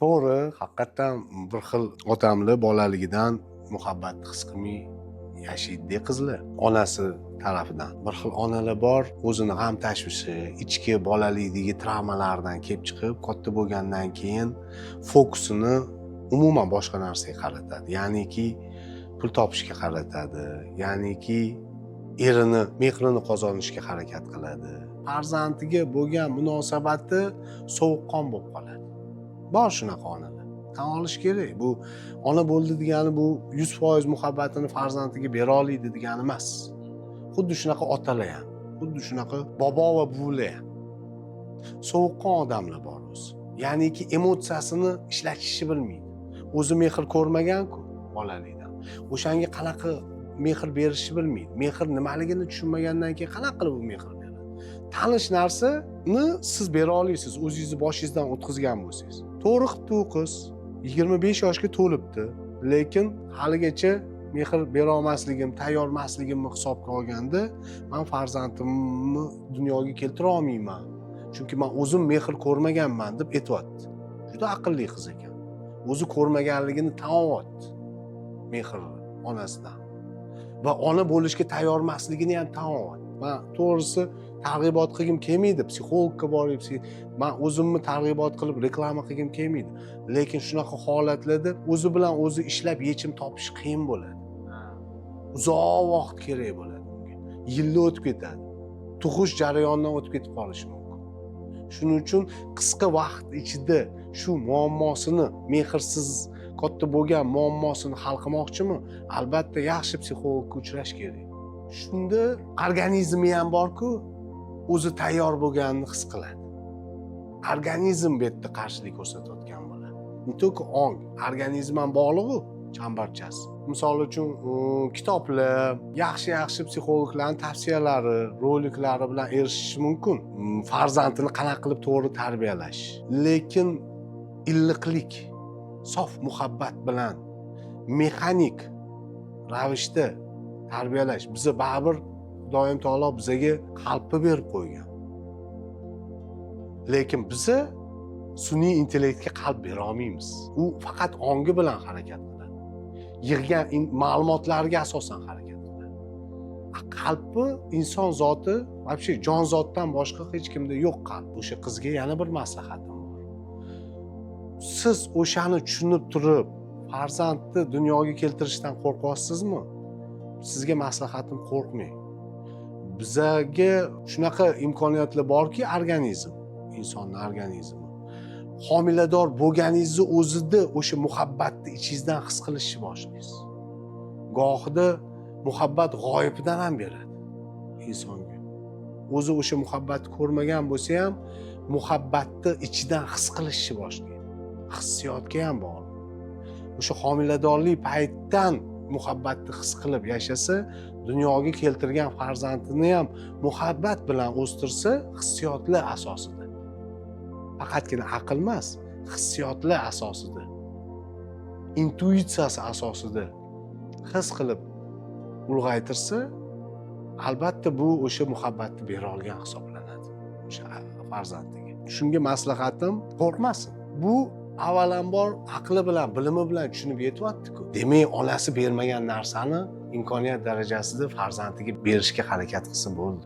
To'g'ri, haqiqatdan bir xil otamlar bolaligidan muhabbatni his qilmay yashaydida qizlar onasi tarafidan. Bir xil onalar bor, o'zini g'am tashvishi, ichki bolalikdagi travmalardan kelib chiqib, katta bo'lgandan keyin fokusini umuman boshqa narsaga qaratadi. Ya'niki pul topishga qaratadi, ya'niki erini mehrini qozonishga harakat qiladi. Farzandiga bo'lgan munosabati sovuqqon bo'lib qoladi. Bor shunaqa onalar. Tan olish kerak. Bu ona bo'ldi degani bu 100% muhabbatini farzandiga bera oladi degani emas. Xuddi shunaqa otalar ham, xuddi shunaqa bobo va buvilar ham. Sovuqqon odamlar bor o'zi. Ya'niki emotsiyasini ishlatishni bilmaydi. O'zi mehr ko'rmagan-ku bolalikdan. O'shanga qanaqa mehr berishni bilmaydi. Mehr nimaligini tushunmagandan keyin qanaqa qilib u mehr beradi? Tanish narsani siz bera olasiz, o'zingizni boshingizdan o'tkazgan bo'lsangiz. To'g'ri qilibdi u qiz. 25 yoshga to'libdi, lekin haligacha mehr bera olmasligim, tayyor emasligimni hisobga olganda, men farzandimni dunyoga keltira olmayman. Chunki men o'zim mehr ko'rmaganman deb aytibdi. Juda aqlli qiz ekan. O'zi ko'rmaganligini tan olyapti. Mehr onasidan. Va ona bo'lishga tayyor emasligini ham tan olyapti. Men to'g'risi targ'ibot qilgim kelmaydi, psixologga borib, men o'zimni targ'ibot qilib reklama qilgim kelmaydi. Lekin shunaqa holatlarda o'zi bilan o'zi ishlab yechim topish qiyin bo'ladi. Uzoq vaqt kerak bo'ladi unga. Yillar o'tib ketadi. Tug'ish jarayonidan o'tib ketib qolishi mumkin. Shuning uchun qisqa vaqt ichida shu muammosini, mehrsiz katta bo'lgan muammosini hal qilmoqchimi? Albatta yaxshi psixologga uchrash kerak. Shunda organizmi ham bor-ku, o'zi tayyor bo'lganini his qiladi. Organizm bu yerda qarshilik ko'rsatayotgan bo'ladi. Только ong, organizm ham bog'liq-ku, chambarchas. Misol uchun, kitoblar, yaxshi psixologlarning tavsiyalari, roliklari bilan erishish mumkin. Farzandini qanaqa qilib to'g'ri tarbiyalash. Lekin illiqlik, sof muhabbat bilan mexanik ravishda tarbiyalash biza baribir doim Taolo bizaga qalbni berib qo'ygan. Lekin biza sun'iy intellektga qalb bera olmaymiz. U faqat ongi bilan harakat qiladi. Yig'gan ma'lumotlarga asosan harakat qiladi. Qalbni inson zoti, вообще jon zotdan boshqa hech kimda yo'q qalb. O'sha qizga yana bir maslahatim bor. Siz o'shani tushunib turib, farzandni dunyoga keltirishdan qo'rqasizmi? Sizga maslahatim qo'rqmang. Bizaga shunaqa imkoniyatlar borki, organizm, insonning organizmi. Homilador bo'lganingizni o'zida o'sha muhabbatni ichingizdan his qilishni boshlaysiz. Gohida muhabbat g'oyibidan ham beradi insonga. O'zi o'sha muhabbatni ko'rmagan bo'lsa ham, muhabbatni ichidan his qilishni boshlaydi. Hissiyotga ham bog'liq. O'sha homiladorlik paytdan muhabbatni his qilib yashasa, dunyoga keltirgan farzandini ham muhabbat bilan o'stirsa, hissiyotlar asosida. Faqatgina aql emas, hissiyotlar asosida. Intuitsiyasi asosida his qilib ulg'aytirsa, albatta bu o'sha muhabbatni bera olgan hisoblanadi o'sha farzandiga. Shunga maslahatim, qo'rqmasin. Bu avvalambor aqli bilan, bilimi bilan tushunib yetyapti-ku. Demak, onasi bermagan narsani imkoniyat darajasida farzandiga berishga harakat qilsa bo'ldi.